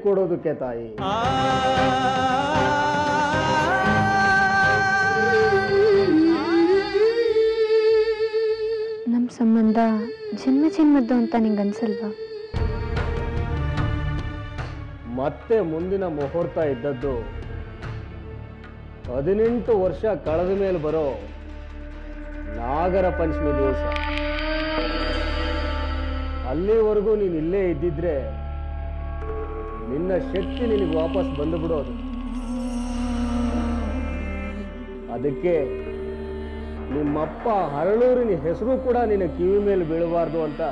ಕೊಡೋದಕ್ಕೆ ತಾಯಿ. ನಮ್ಮ ಸಂಬಂಧ ಜನ್ಮ ಜನ್ಮದ್ದು ಅಂತ ನಿಂಗೆ ಅನ್ಸಲ್ವಾ? ಮತ್ತೆ ಮುಂದಿನ ಮುಹೂರ್ತ ಇದ್ದದ್ದು 18 ವರ್ಷ ಕಳೆದ ಮೇಲೆ ಬರೋ ನಾಗರ ಪಂಚಮಿ ದಿವಸ. ಅಲ್ಲಿವರೆಗೂ ನೀನು ಇಲ್ಲೇ ಇದ್ದಿದ್ರೆ ನಿನ್ನ ಶಕ್ತಿ ನಿನಗೆ ವಾಪಸ್ ಬಂದು ಬಿಡೋದು. ಅದಕ್ಕೆ ನಿಮ್ಮಪ್ಪ ಹರಳೂರಿನ ಹೆಸರು ಕೂಡ ನಿನ್ನ ಕಿವಿ ಮೇಲೆ ಬೀಳಬಾರ್ದು ಅಂತ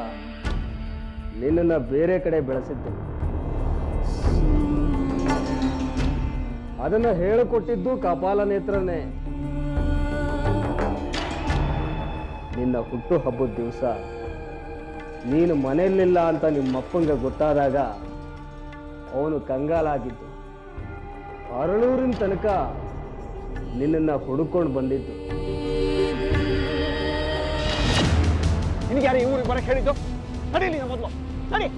ನಿನ್ನನ್ನು ಬೇರೆ ಕಡೆ ಬೆಳೆಸಿದ್ದೆ. ಅದನ್ನು ಹೇಳಿಕೊಟ್ಟಿದ್ದು ಕಪಾಲ ನೇತ್ರನೇ. ನಿನ್ನ ಹುಟ್ಟು ಹಬ್ಬದ ದಿವಸ ನೀನು ಮನೆಯಲ್ಲಿಲ್ಲ ಅಂತ ನಿಮ್ಮಪ್ಪಂಗೆ ಗೊತ್ತಾದಾಗ ಅವನು ಕಂಗಾಲಾಗಿದ್ದು. ಹರಳೂರಿನ ತನಕ ನಿನ್ನನ್ನು ಹುಡುಕೊಂಡು ಬಂದಿದ್ದು. ನಿನಗೆ ಯಾರು ಈ ಊರಿಗೆ ಬರಕ್ಕೆ ಹೇಳಿದ್ದು? ನಡೀಲಿ ಮೊದಲು ನಡಿ.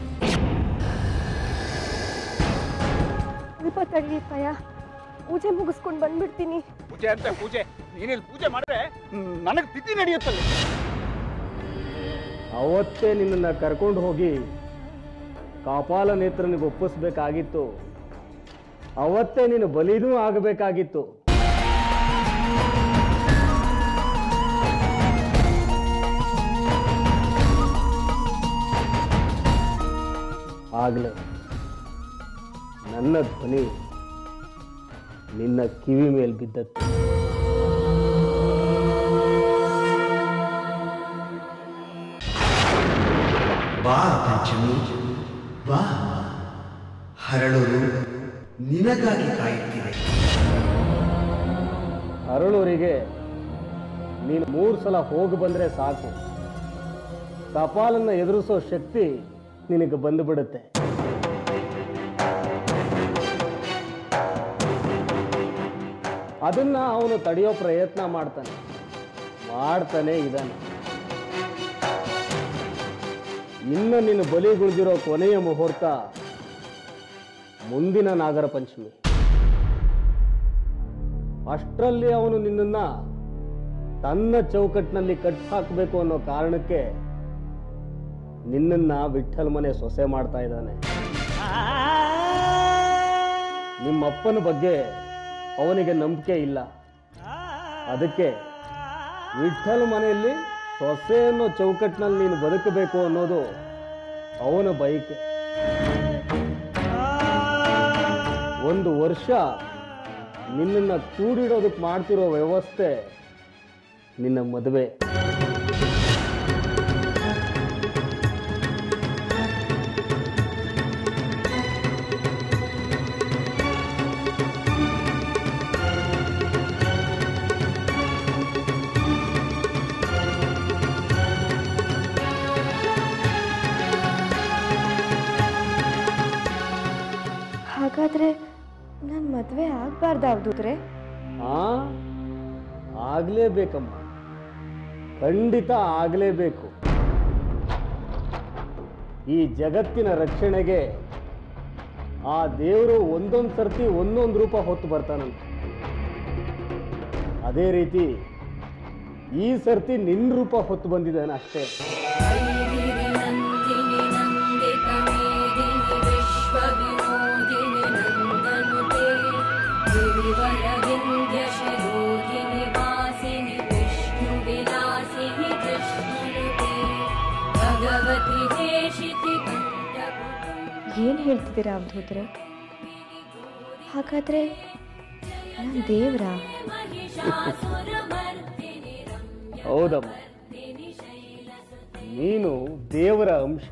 ಸ್ವಲ್ಪ ತಡೀಪಯ್ಯ, ಪೂಜೆ ಮುಗಿಸ್ಕೊಂಡು ಬಂದ್ಬಿಡ್ತೀನಿ. ಪೂಜೆ ಅಂತ ಪೂಜೆ, ನೀನಿಲ್ಲಿ ಪೂಜೆ ಮಾಡಿದ್ರೆ ನನಗೆ ತಿಥಿ ನಡೆಯುತ್ತಲ್ಲ. ಅವತ್ತೇ ನಿನ್ನನ್ನು ಕರ್ಕೊಂಡು ಹೋಗಿ ಕಪಾಲ ನೇತ್ರನಿಗೆ ಒಪ್ಪಿಸ್ಬೇಕಾಗಿತ್ತು. ಅವತ್ತೇ ನೀನು ಬಲಿನೂ ಆಗಬೇಕಾಗಿತ್ತು. ಆಗಲೇ ನನ್ನ ಧ್ವನಿ ನಿನ್ನ ಕಿವಿ ಮೇಲೆ ಬಿದ್ದತ್ತು. ಬಾ ಪಂಚಮಿ ಬಾ, ಹರಳೂರು ನಿನಗಾಗಿ ಕಾಯುತ್ತಿದೆ. ಹರಳೂರಿಗೆ ನೀನು 3 ಸಲ ಹೋಗಿ ಬಂದರೆ ಸಾಕು, ಕಪಾಲನ್ನು ಎದುರಿಸೋ ಶಕ್ತಿ ನಿನಗೆ ಬಂದುಬಿಡುತ್ತೆ. ಅದನ್ನ ಅವನು ತಡೆಯೋ ಪ್ರಯತ್ನ ಮಾಡ್ತಾನೆ ಇದ್ದಾನೆ. ಇನ್ನು ನಿನ್ನ ಬಲಿಗುಳಿದಿರೋ ಕೊನೆಯ ಮುಹೂರ್ತ ಮುಂದಿನ ನಾಗರ ಪಂಚಮಿ. ಅಷ್ಟರಲ್ಲಿ ಅವನು ನಿನ್ನನ್ನ ತನ್ನ ಚೌಕಟ್ಟಿನಲ್ಲಿ ಕಟ್ಟಿ ಹಾಕಬೇಕು ಅನ್ನೋ ಕಾರಣಕ್ಕೆ ನಿನ್ನನ್ನ ವಿಠ್ಠಲ್ ಮನೆ ಸೊಸೆ ಮಾಡ್ತಾ ಇದ್ದಾನೆ. ನಿಮ್ಮಪ್ಪನ ಬಗ್ಗೆ ಅವನಿಗೆ ನಂಬಿಕೆ ಇಲ್ಲ. ಅದಕ್ಕೆ ವಿಠ್ಠಲ್ ಮನೆಯಲ್ಲಿ ಸೊಸೆ ಅನ್ನೋ ಚೌಕಟ್ಟಿನಲ್ಲಿ ನೀನು ಬದುಕಬೇಕು ಅನ್ನೋದು ಅವನ ಬಯಕೆ. 1 ವರ್ಷ ನಿನ್ನನ್ನು ಕೂಡಿಡೋದಕ್ಕೆ ಮಾಡ್ತಿರೋ ವ್ಯವಸ್ಥೆ ನಿನ್ನ ಮದುವೆ. ಹಾಗಾದ್ರೆ ನನ್ನ ಮದುವೆ ಆಗ್ಬಾರ್ದಾವ್ದುದ್ರೆ? ಆಗ್ಲೇಬೇಕಮ್ಮ, ಖಂಡಿತ ಆಗ್ಲೇಬೇಕು. ಈ ಜಗತ್ತಿನ ರಕ್ಷಣೆಗೆ ಆ ದೇವರು ಒಂದೊಂದು ಸರ್ತಿ ಒಂದೊಂದು ರೂಪ ಹೊತ್ತು ಬರ್ತಾನಂತೆ. ಅದೇ ರೀತಿ ಈ ಸರ್ತಿ ನಿನ್ನ ರೂಪ ಹೊತ್ತು ಬಂದಿದ್ದಾನೆ ಅಷ್ಟೇ. ಏನು ಹೇಳ್ತಿದ್ದೀರಾ ಅವಧೂತ್ರೆ? ಹಾಗಾದ್ರೆ ನಾನು ದೇವ್ರ? ಹೌದಮ್ಮ, ನೀನು ದೇವರ ಅಂಶ,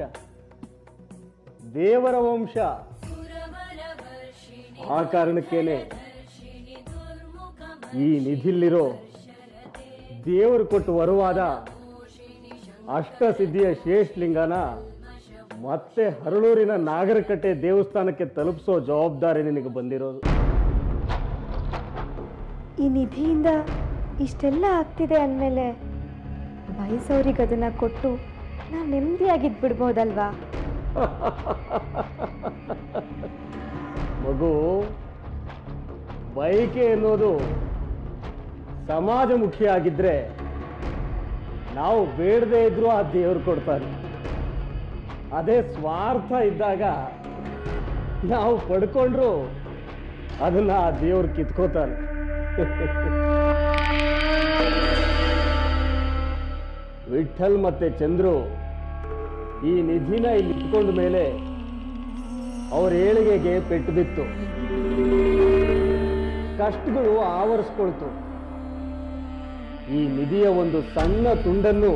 ದೇವರ ವಂಶ. ಆ ಕಾರಣಕ್ಕೇನೆ ಈ ನಿಧಿಲಿರೋ ದೇವರು ಕೊಟ್ಟು ವರವಾದ ಅಷ್ಟಸಿದ್ಧಿಯ ಶೇಷಲಿಂಗನ ಮತ್ತೆ ಹರಳೂರಿನ ನಾಗರಕಟ್ಟೆ ದೇವಸ್ಥಾನಕ್ಕೆ ತಲುಪಿಸೋ ಜವಾಬ್ದಾರಿ ನಿನಗೆ ಬಂದಿರೋದು. ಈ ನಿಧಿಯಿಂದ ಇಷ್ಟೆಲ್ಲ ಆಗ್ತಿದೆ ಅಂದಮೇಲೆ ಬಯಸೋರಿಗೆ ಅದನ್ನ ಕೊಟ್ಟು ನಾವು ನೆಮ್ಮದಿಯಾಗಿದ್ದು ಬಿಡ್ಬೋದಲ್ವಾ? ಮಗು, ಬಯಕೆ ಎನ್ನುವುದು ಸಮಾಜಮುಖಿಯಾಗಿದ್ರೆ ನಾವು ಬೇಡದೇ ಇದ್ರೂ ಆ ದೇವ್ರು ಕೊಡ್ತಾನೆ. ಅದೇ ಸ್ವಾರ್ಥ ಇದ್ದಾಗ ನಾವು ಪಡ್ಕೊಂಡ್ರು ಅದನ್ನ ಆ ದೇವ್ರು ಕಿತ್ಕೋತಾನೆ. ವಿಠಲ್ ಮತ್ತೆ ಚಂದ್ರು ಈ ನಿಧಿನ ಇಲ್ಲಿ ಇಟ್ಕೊಂಡ ಮೇಲೆ ಅವ್ರ ಏಳಿಗೆಗೆ ಪೆಟ್ಟು ಬಿತ್ತು, ಕಷ್ಟಗಳು ಆವರಿಸ್ಕೊಳ್ತು. ಈ ನಿಧಿಯ ಒಂದು ಸಣ್ಣ ತುಂಡನ್ನು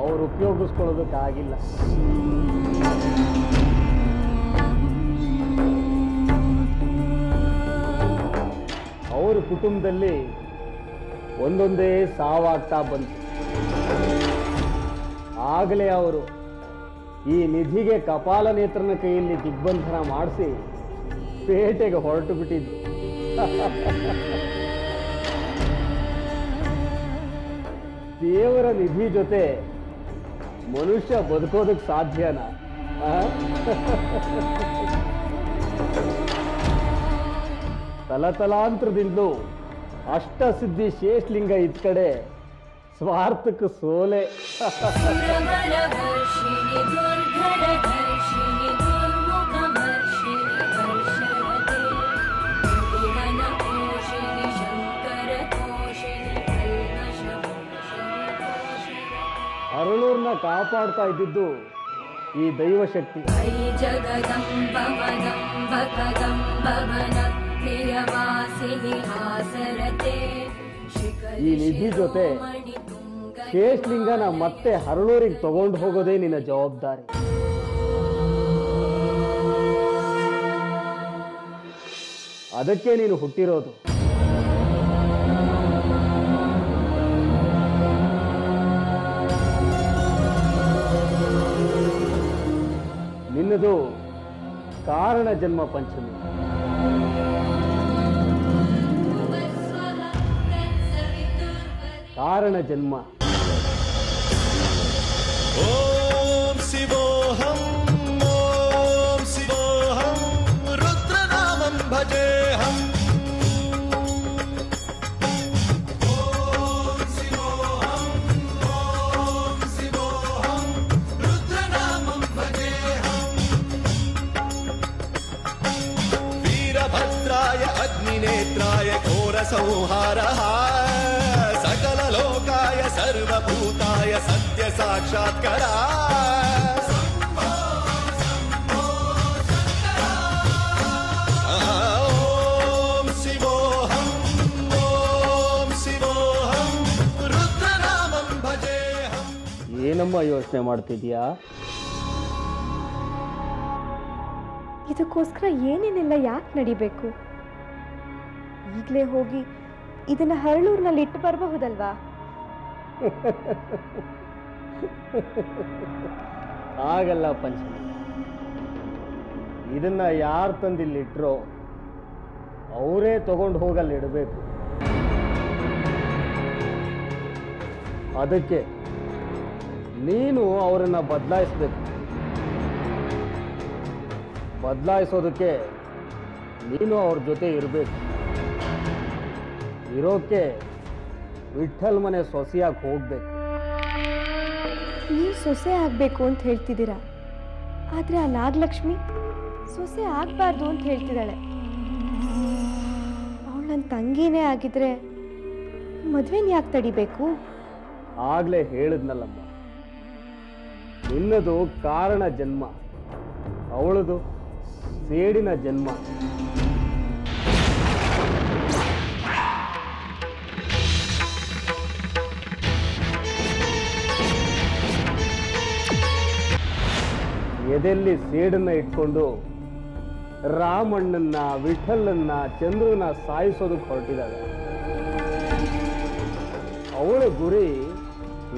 ಅವರು ಉಪಯೋಗಿಸ್ಕೊಳ್ಳೋದಕ್ಕಾಗಿಲ್ಲ. ಅವ್ರ ಕುಟುಂಬದಲ್ಲಿ ಒಂದೊಂದೇ ಸಾವಾಗ್ತಾ ಬಂತು. ಆಗಲೇ ಅವರು ಈ ನಿಧಿಗೆ ಕಪಾಲ ನೇತ್ರನ ಕೈಯಲ್ಲಿ ದಿಗ್ಬಂಧನ ಮಾಡಿಸಿ ಪೇಟೆಗೆ ಹೊರಟು ಬಿಟ್ಟಿದ್ರು. ದೇವರ ನಿಧಿ ಜೊತೆ ಮನುಷ್ಯ ಬದುಕೋದಕ್ಕೆ ಸಾಧ್ಯನಾ? ತಲತಲಾಂತರದಿಂದಲೂ ಅಷ್ಟಸಿದ್ಧಿ ಶೇಷಲಿಂಗ ಇದ್ ಕಡೆ ಸ್ವಾರ್ಥಕ್ಕೆ ಸೋಲೆ. ಅರಳೂರ್ನ ಕಾಪಾಡ್ತಾ ಇದ್ದಿದ್ದು ಈ ದೈವಶಕ್ತಿ. ಈ ನಿಧಿ ಜೊತೆ ಶೇಷಲಿಂಗನ ಮತ್ತೆ ಹರಳೂರಿಗೆ ತಗೊಂಡು ಹೋಗೋದೇ ನಿನ್ನ ಜವಾಬ್ದಾರಿ. ಅದಕ್ಕೆ ನೀನು ಹುಟ್ಟಿರೋದು. ನಿನ್ನದು ಕಾರಣ ಜನ್ಮ ಪಂಚಮಿ. ಕಾರಣ ಜನ್ಮ. ಓಂ ಶಿವೋಹಂ ಓಂ ಶಿವೋಹಂ ರುದ್ರನಾಮಂ ಭಜೇಹಂ. ಓಂ ಶಿವೋಹಂ ಓಂ ಶಿವೋಹಂ ರುದ್ರನಾಮಂ ಭಜೇಹಂ. ವೀರಭದ್ರಾಯ ಅಗ್ನಿನೇತ್ರಾಯ ಘೋರ ಸಂಹಾರಃ ಸಕಲ ಲೋಕಾಯ ಸರ್ವಭೂತಾಯ ಸತ್ಯ ಸಾಕ್ಷಾತ್ಕಾರ. ಓಂ ಶಿವೋಹಂ ಓಂ ಶಿವೋಹಂ ರುದ್ರನಾಮಂ ಭಜೇಹಂ. ಏನಮ್ಮ ಯೋಚನೆ ಮಾಡ್ತಿದ್ಯಾ? ಇದಕ್ಕೋಸ್ಕರ ಏನೇನೆಲ್ಲ ಯಾಕೆ ನಡಿಬೇಕು? ಈಗಲೇ ಹೋಗಿ ಇದನ್ನ ಹರಳೂರಿನಲ್ಲಿ ಇಟ್ಟು ಬರಬಹುದಲ್ವಾ? ಆಗಲ್ಲ ಪಂಚಮಿ. ಇದನ್ನ ಯಾರು ತಂದಿಲ್ಲಿಟ್ರೋ ಅವರೇ ತಗೊಂಡು ಹೋಗಲ್ಲಿ ಇಡಬೇಕು. ಅದಕ್ಕೆ ನೀನು ಅವರನ್ನ ಬದಲಾಯಿಸ್ಬೇಕು. ಬದಲಾಯಿಸೋದಕ್ಕೆ ನೀನು ಅವ್ರ ಜೊತೆ ಇರಬೇಕು. ಇರೋಕ್ಕೆ ವಿಠಲ್ ಮನೆ ಸೊಸೆಯಾಗಿ ಹೋಗ್ಬೇಕು. ನೀವು ಸೊಸೆ ಆಗಬೇಕು ಅಂತ ಹೇಳ್ತಿದ್ದೀರಾ, ಆದರೆ ಆ ನಾಗಲಕ್ಷ್ಮಿ ಸೊಸೆ ಆಗಬಾರ್ದು ಅಂತ ಹೇಳ್ತಿದ್ದಾಳೆ. ಅವಳು ನನ್ನ ತಂಗಿನೇ ಆಗಿದ್ರೆ ಮದುವೆನ ಯಾಕೆ ತಡಿಬೇಕು? ಆಗ್ಲೇ ಹೇಳಿದ್ನಲ್ಲಮ್ಮ, ನಿನ್ನದು ಕಾರಣ ಜನ್ಮ, ಅವಳದು ಸೇಡಿನ ಜನ್ಮ. ಎದೆಯಲ್ಲಿ ಸೇಡನ್ನ ಇಟ್ಕೊಂಡು ರಾಮಣ್ಣನ್ನ, ವಿಠಲನ್ನ, ಚಂದ್ರನ ಸಾಯಿಸೋದಕ್ಕೆ ಹೊರಟಿದ್ದಾಳೆ. ಅವಳ ಗುರಿ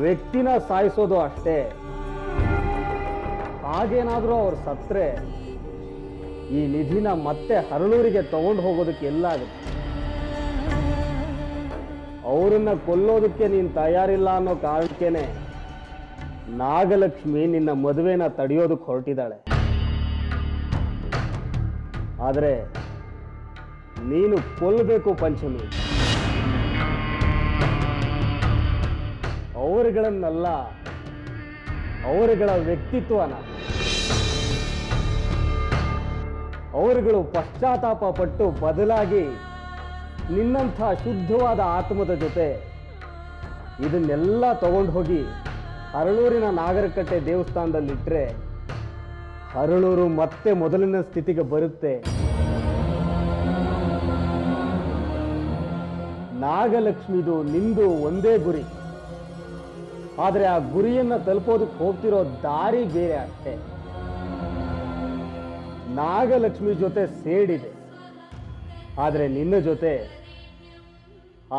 ವ್ಯಕ್ತಿನ ಸಾಯಿಸೋದು ಅಷ್ಟೇ. ಹಾಗೇನಾದ್ರೂ ಅವ್ರು ಸತ್ರೆ ಈ ನಿಧಿನ ಮತ್ತೆ ಹರಳೂರಿಗೆ ತಗೊಂಡು ಹೋಗೋದಕ್ಕೆ ಎಲ್ಲ ಆಗುತ್ತೆ. ಅವರನ್ನ ಕೊಲ್ಲೋದಕ್ಕೆ ನೀನು ತಯಾರಿಲ್ಲ ಅನ್ನೋ ಕಾರಣಕ್ಕೇನೆ ನಾಗಲಕ್ಷ್ಮಿ ನಿನ್ನ ಮದುವೆನ ತಡೆಯೋದಕ್ಕೆ ಹೊರಟಿದ್ದಾಳೆ. ಆದರೆ ನೀನು ಕೊಲ್ಲಬೇಕು ಪಂಚಮಿ. ಅವರುಗಳನ್ನಲ್ಲ, ಅವರುಗಳ ವ್ಯಕ್ತಿತ್ವನ. ಅವರುಗಳು ಪಶ್ಚಾತ್ತಾಪ ಪಟ್ಟು ಬದಲಾಗಿ ನಿನ್ನಂಥ ಶುದ್ಧವಾದ ಆತ್ಮದ ಜೊತೆ ಇದನ್ನೆಲ್ಲ ತಗೊಂಡು ಹೋಗಿ ಹರಳೂರಿನ ನಾಗರಕಟ್ಟೆ ದೇವಸ್ಥಾನದಲ್ಲಿಟ್ಟರೆ ಹರಳೂರು ಮತ್ತೆ ಮೊದಲಿನ ಸ್ಥಿತಿಗೆ ಬರುತ್ತೆ. ನಾಗಲಕ್ಷ್ಮಿದು ನಿಂದು ಒಂದೇ ಗುರಿ, ಆದರೆ ಆ ಗುರಿಯನ್ನು ತಲುಪೋದಕ್ಕೆ ಹೋಗ್ತಿರೋ ದಾರಿ ಬೇರೆ ಅಷ್ಟೇ. ನಾಗಲಕ್ಷ್ಮಿ ಜೊತೆ ಸೇಡಿದೆ, ಆದರೆ ನಿನ್ನ ಜೊತೆ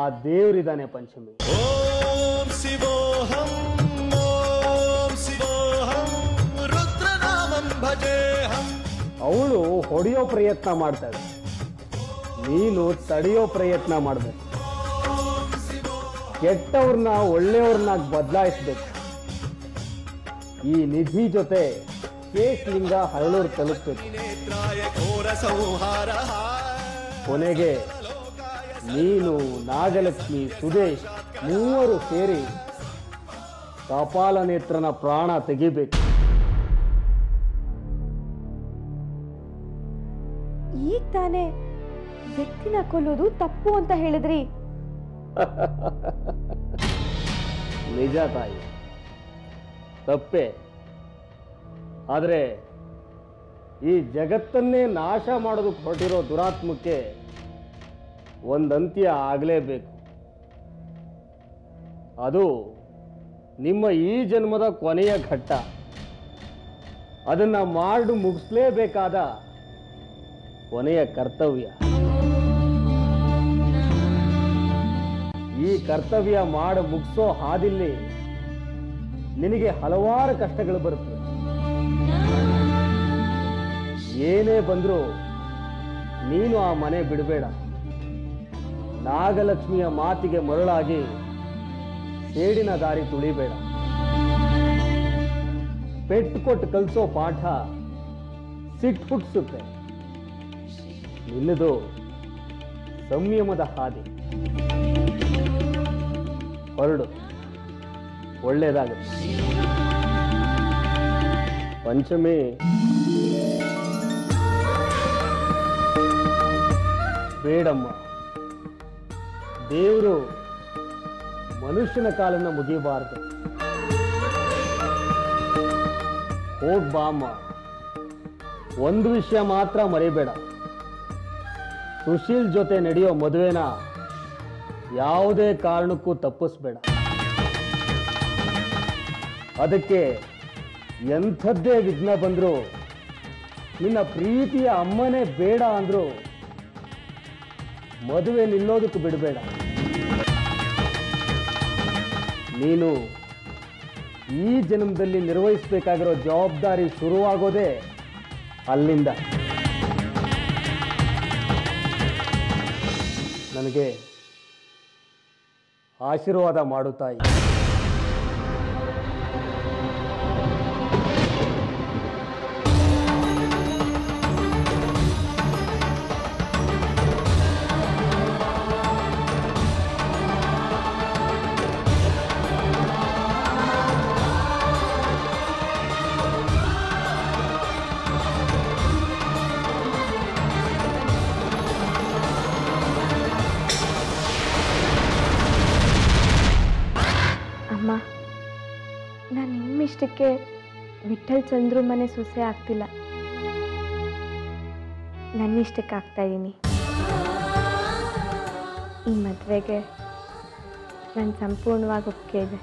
ಆ ದೇವರಿದ್ದಾನೆ ಪಂಚಮಿ. ಓಂ ಶಿವೋಹಂ ಓಂ ಶಿವೋಹಂ ರುದ್ರನಾಮಂ ಭಜೇಹಂ. ಅವಳು ಹೊಡೆಯೋ ಪ್ರಯತ್ನ ಮಾಡ್ತಾಳೆ, ನೀನು ತಡೆಯೋ ಪ್ರಯತ್ನ ಮಾಡಬೇಕು. ಕೆಟ್ಟವ್ರನ್ನ ಒಳ್ಳೆಯವ್ರನ್ನ ಬದಲಾಯಿಸ್ಬೇಕು. ಈ ನಿಧಿ ಜೊತೆ ಕೇಶಲಿಂಗ ಹರಳೂರು ತಲುಪಬೇಕು. ನೇತ್ರಾಯ ಘೋರ ಸಂಹಾರ. ಕೊನೆಗೆ ನೀನು, ನಾಗಲಕ್ಷ್ಮಿ, ಸುದೇಶ್ ಮೂವರು ಸೇರಿ ಕಪಾಲನೇತ್ರನ ಪ್ರಾಣ ತೆಗಿಬೇಕು. ಈಗ ತಾನೇ ವ್ಯಕ್ತಿನ ಕೊಲ್ಲೋದು ತಪ್ಪು ಅಂತ ಹೇಳಿದ್ರಿ. ನಿಜ ತಾಯಿ, ತಪ್ಪೆ. ಆದರೆ ಈ ಜಗತ್ತನ್ನೇ ನಾಶ ಮಾಡೋದಕ್ಕೆ ಹೊರಟಿರೋ ದುರಾತ್ಮಕ್ಕೆ ಒಂದಂತ್ಯ ಆಗಲೇಬೇಕು. ಅದು ನಿಮ್ಮ ಈ ಜನ್ಮದ ಕೊನೆಯ ಘಟ್ಟ. ಅದನ್ನು ಮಾಡಿ ಮುಗಿಸ್ಲೇಬೇಕಾದ ಕೊನೆಯ ಕರ್ತವ್ಯ. ಈ ಕರ್ತವ್ಯ ಮಾಡಿ ಮುಗಿಸೋ ಹಾದಿಲ್ಲಿ ನಿನಗೆ ಹಲವಾರು ಕಷ್ಟಗಳು ಬರುತ್ತವೆ. ಏನೇ ಬಂದರೂ ನೀನು ಆ ಮನೆ ಬಿಡಬೇಡ. ನಾಗಲಕ್ಷ್ಮಿಯ ಮಾತಿಗೆ ಮರಳಾಗಿ ಸೇಡಿನ ದಾರಿ ತುಳಿಬೇಡ. ಪೆಟ್ಟು ಕೊಟ್ಟು ಕಲಿಸೋ ಪಾಠ ಸಿಟ್ಟು ಹುಟ್ಟಿಸುತ್ತೆ. ನಿನ್ನದು ಸಂಯಮದ ಹಾದಿ. ಹೊರಡು, ಒಳ್ಳೆಯದಾಗುತ್ತೆ. ಪಂಚಮಿ, ಬೇಡಮ್ಮ. ದೇವರು ಮನುಷ್ಯನ ಕಾಲನ್ನ ಮುಗಿಯಬಾರದು. ಹೋಗ್ಬಾ ಅಮ್ಮ. ಒಂದು ವಿಷಯ ಮಾತ್ರ ಮರಿಬೇಡ, ಸುಶೀಲ್ ಜೊತೆ ನಡೆಯೋ ಮದುವೆನ ಯಾವುದೇ ಕಾರಣಕ್ಕೂ ತಪ್ಪಿಸ್ಬೇಡ. ಅದಕ್ಕೆ ಎಂಥದ್ದೇ ವಿಘ್ನ ಬಂದರೂ, ನಿನ್ನ ಪ್ರೀತಿಯ ಅಮ್ಮನೇ ಬೇಡ ಅಂದ್ರು ಮದುವೆ ನಿಲ್ಲೋದಕ್ಕೆ ಬಿಡಬೇಡ. ನೀನು ಈ ಜನ್ಮದಲ್ಲಿ ನಿರ್ವಹಿಸಬೇಕಾಗಿರೋ ಜವಾಬ್ದಾರಿ ಶುರುವಾಗೋದೇ ಅಲ್ಲಿಂದ. ನನಗೆ ಆಶೀರ್ವಾದ ಮಾಡು ತಾಯಿ. ಅಮ್ಮ, ನಾನು ನಿಮ್ಮಿಷ್ಟಕ್ಕೆ ವಿಠಲ್ ಚಂದ್ರು ಮನೆ ಸೊಸೆ ಆಗ್ತಿಲ್ಲ, ನನ್ನಿಷ್ಟಕ್ಕೆ ಆಗ್ತಾ ಇದ್ದೀನಿ. ಈ ಮದುವೆಗೆ ನಾನು ಸಂಪೂರ್ಣವಾಗಿ ಒಪ್ಪಿಗೆ ಇದೆ.